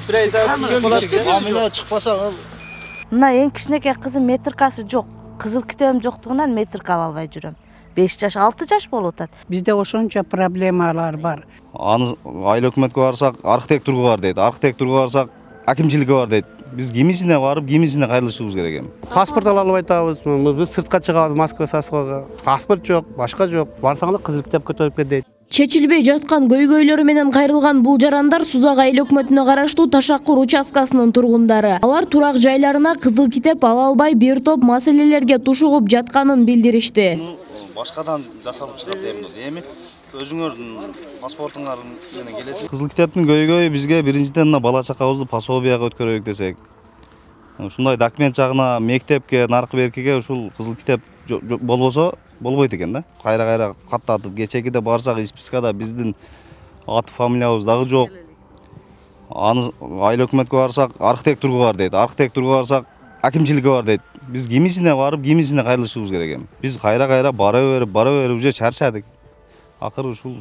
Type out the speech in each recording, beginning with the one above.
Bir ayda Amile çıkmasa Mına en kişineke kızım metrikası жоқ. Kızıl kitebim жоқтығынан metrika ала албай жүрөм. 5 жаш, 6 жаш болуп атат. Бизде ошончо проблемалар бар. Аны айыл өкмөткө барсак, архитектурга бар дейт. Архитектурга барсак, акимчиликке бар дейт. Биз кимисине барып, кимисине кайрылышыбыз керек эми. Паспорт ала албай атабыз. Биз сыртка чыгабыз Москва Сасыгага. Паспорт жок, башка жок. Барсаң да кызыл китеп көтөрүп кел дейт. Чечилбей жаткан көйгөйлөрү менен кайрылган бул жарандар Сузак айыл өкмөтүнө караштуу Ташакур участкасынын тургундары. Алар турак жайларына кызыл китеп ала албай бир топ маселелерге тушугуп жатканын билдиришти. Башкадан жасалып чыгат эми өзүңөрдүн паспортуңар менен келесиз. Кызыл китептин көйгөйү бизге биринчиден бала чакабызды пособияга өткөрөйүк десек. Ушундай документ жагына мектепке, наркы беркиге ушул кызыл китеп болбосо болбойт экен да. Кайра каттатып кечегиде барсак испискада биздин аты фамилиябыз дагы жок. Аны айыл өкмөткө барсак архитектурга бар дейт. Архитектурга барсак акимчиликке бар дейт. Биз кимисине барып, кимисине кайрылышыбыз керек эми. Биз кайра бара берип уже чарчадык. Акыры ушул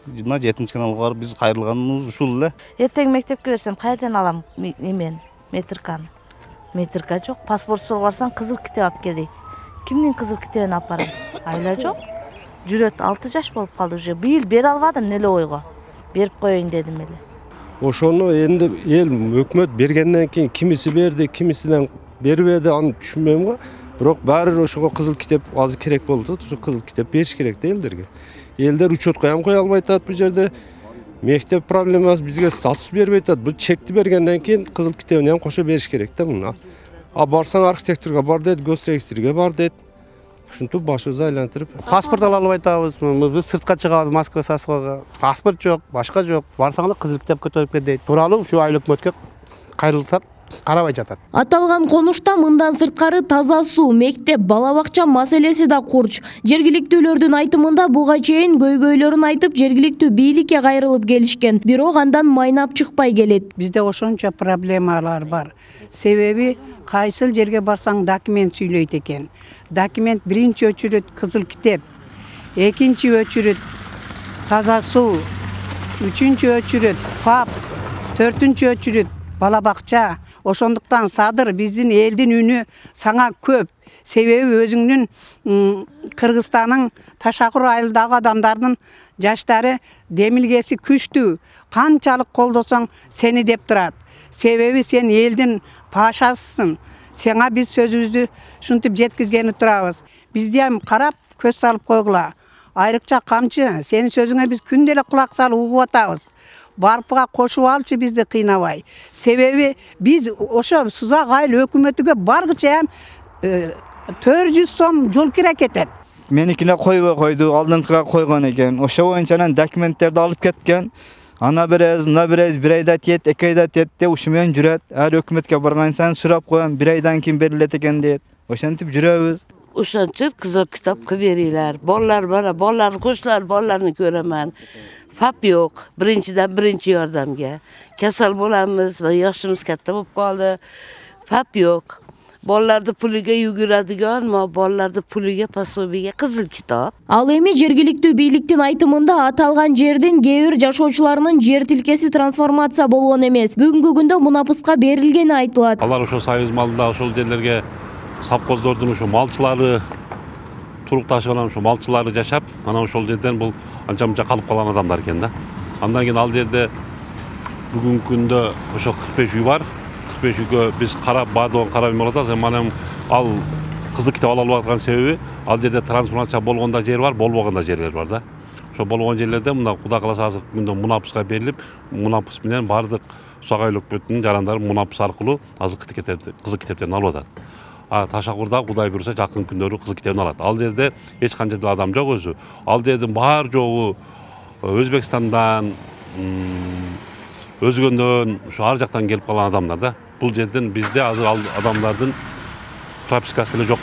7-нчи каналга барып биз кайрылганыбыз ушул эле. Эртең мектепке берсем кайдан алам эмен метриканы? Метрика жоқ. Паспортсыз барсаң кызыл китеп алып кел дейт. Кимдин кызыл китебин алып барам? Айла жоқ. Жүрөт 6 жаш болуп калды уже. Быйыл бере албадым эле ойго. Берип коеюн дедим эле. Ошону энди эл өкмөт бергенден кийин кимиси берди, кимисинен бербеди, аны түшүнбөйм го. Бирок баары ошого кызыл китеп азыр керек болуп атат. Ошо кызыл китеп бериш керек да элдерге. Элдер учетко ham кое албай атат бул жерде. Мектеп проблемасы бизге статус бербей атат. Бул чекти бергенден кийин кызыл китебин ham кошо бериш керек да муну. А барсаң архитектурга бар дейт, госрегистрге бар дейт. Ушинтип башыбызды айлантырып, паспорт ала албай атабыз. Биз сыртка чыгабыз Москва Сасыгага. Паспорт жок, башка жок. Барсаң да кызыл китеп көтөрүп кел дейт. Тууралуу ушу айыл өкмөткө кайрылсак карабай жатат. Аталган конушта мындан сырткары таза суу, мектеп, бала бакча маселеси да курч. Жергиликтүүлөрдүн айтымында буга чейин көйгөйлөрүн айтып, жергиликтүү бийликке кайрылып келишкен. Бирок андан майнап чыкпай келет. Бизде ошончо проблемалар бар. Себеби кайсыл жерге барсаң документ сүйлөйт экен. Документ биринчи өчүрөт кызыл китеп, экинчи өчүрөт таза суу, үчүнчү өчүрөт ПАП, төртүнчү өчүрөт бала бакча. Ошондуктан Садыр биздин элдин үнү саңа көп. Себеби өзүңдүн Кыргызстандын Ташакур айылдагы адамдардын жаштары демилгеси күчтүү. Канчалык колдосоң сени деп турат. Себеби сен элдин пашасысың. Сеңа биз сөзүбүздү ушинтип жеткизгени турабыз. Бизди ham карап көз салып койгула. Айрыкча камчы, сенин сөзүңө биз күндө эле кулак салып угуп атабыз. Барпыга кошуп алчы бизди кыйнабай. Себеби биз ошо Сузак айыл өкмөтүгө баргыча 400 сом жол кире кетет. Меникине койбой койду, алдыңкыга койгон экен. Ошо боюнча документтерди алып кеткен. Ана берез, мына берез, бир айда тиет, 2 айда тиет деп ушу менен жүрөт. Ар өкмөткө барган сайын сурап коем, 1 айдан кийин берилет экен дейт. Ошентип жүрөбүз. Ошентип кызыл китапка берилер. Балдар бара, балдар кушlar, балларны көрөмөн. FAP yok. Birinciden birinci yordamga. Kasal bo'lamiz va yoshimiz katta bo'lib qoldi. FAP yok. Bolalarni puliga yuguradigan, bolalarni puliga pasobiga kızıl kitap. Ал эми жергиликтүү бийликтин айтымында аталган жердин кээ бир жашоочуларынын жер тилкеси трансформация болгон эмес. Бүгүнкү күндө мунапыска берилгени айтылат. Алар ошо союз малында ошол жерлерге совхоздордун ошо малчылары турукташып анан ошо малчылары жашап, анан ошол жерден бул анча-мынча калып калган адамдар экен да. Андан кийин ал жерде бүгүнкү күндө ошо 45 үй бар. 45 үйгө биз карап, баардыгын карап эмне болуп атат. Манем ал кызыл китеп ала албай аткан себеби ал жерде трансформация болгон да жер бар, болбогон да жерлер бар да. Ошо болгон жерлерде мына Кудай кааласа азыр күндө мунапыска берилип, мунапыс менен баардык Сузак айыл өкмөтүнүн жарандары мунапыс аркылуу азыр кызыл китептерин алып атат. Ташакурда Кудай буйруса жакын күндөрү кызыл китебин алат. Ал жерде эч канча адам жок өзү. Ал жердин баар жогу Өзбекстандан, өзгөндөн, ошо ар жактан келип калган адамдар да. Бул жерден бизде азыр ал адамдардын пропискасы эле жок.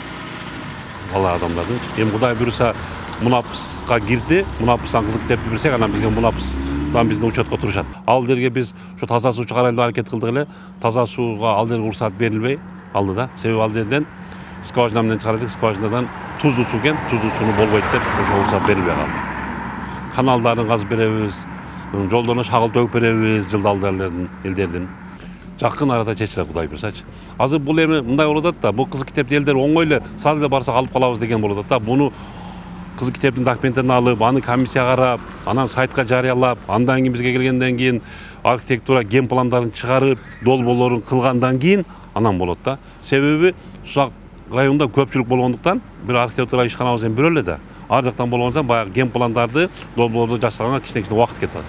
Ал адамдардын. Эми Кудай буйруса мунапыска кирди, мунапыстан кызыл китепти берсек, анан бизге мунапыстан биздин учетко турушат. Ал жерге биз ошо таза суу чыгарайлы аракет кылдык эле. Таза сууга ал жерге уруксат берилбей алды да. Себеби ал жерден скважина менен чыгарсак, скважинадан тузлуу суу экен, тузлуу сууну болбойт деп ошо уруксат берилбей калды. Kanaldарын казып беребиз, жолдоно шагыл төгүп беребиз, жылдалдарлардын элдердин. жакын арада чечилет, Кудай буйрсачы. Азыр бул эми мындай болуп атат да, бул кызыл китепти элдер оңой эле саз эле барсак алып калабыз деген болуп атат да. Буну кызыл китептин документтерин алып, аны комиссия карап, анан сайтка жарыялап, андан кийин бизге келгенден кийин архитектура ген пландарын чыгарып, долбоорлорун кылгандан кийин анан болот да. Себеби Сузак районунда көпчүлүк болгондуктан бир архитектура ишканабыз эми бирөө эле да. Ар жактан болгондуктан баягы ген пландарды, долбоорлорду жасаганга кичине убакыт кетет.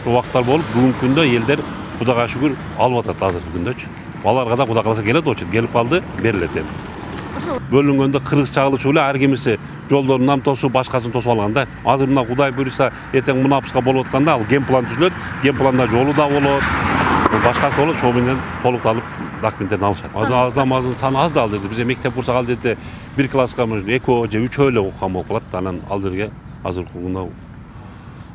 Ошол убакыттар болуп, бүгүнкү күндө элдер Кудайга шүгүр алып атат азыркы күндөчү. Аларга да Кудай кааласа келет очу, келип калды, берилет эми. Бөлүнгөндө кыргыз чагылышып эле ар кимиси жолдорунан тосуп, башкасын тосуп алганда, азыр мына Кудай буйруса, эртең мына апыска болуп атканда ал ген план түзүлөт, ген планда жолу да болот, башкасы болот, ошол менен толукталып документтерин алышат. Адамдын саны аз да ал жерде. Биз мектеп курсак ал жерде бир класска 2 же 3 эле окуган болуп калат. Анан ал жерге азыркы күндө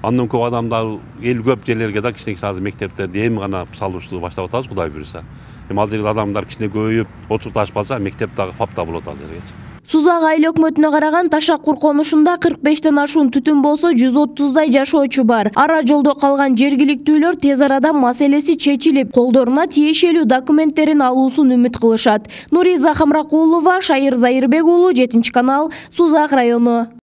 андан көп адамдар, эл көп жерлерге да кичине азыр мектептерди эми гана салуучу баштап атабыз, Кудай буйруса. Эми ал жерде адамдар кичине көбөйүп, отурташып калса, мектеп дагы фапта болот ал жерге. Сузак айыл өкмөтүнө караган Ташаккур конушунда 45тен ашуун түтүн болсо 130дай жашоочу бар. Ара жолдо калган жергиликтүүлөр тез арада маселеси чечилип, колдоруна тиешелүү документтерин алуусун үмүт кылышат. Нуриза Хамракулова, Шайыр Зайырбек уулу, 7 канал, Сузак району.